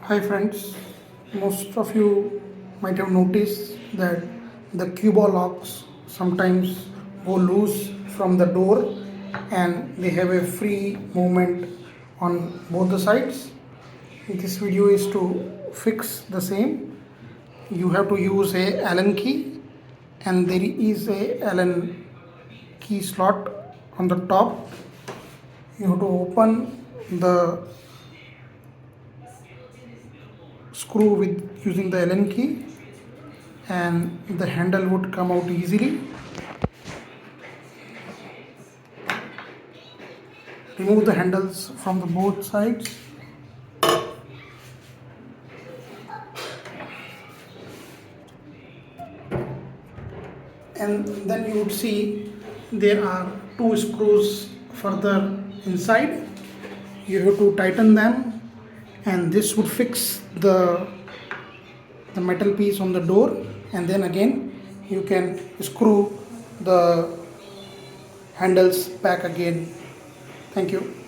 Hi friends, most of you might have noticed that the Cuba locks sometimes go loose from the door and they have a free movement on both the sides. This video is to fix the same. You have to use a Allen key and there is a Allen key slot on the top. You have to open the screw with using the Allen key and the handle would come out easily. Remove the handles from the both sides and then you would see there are two screws further inside. You have to tighten them and this would fix the metal piece on the door, and then again you can screw the handles back again. Thank you.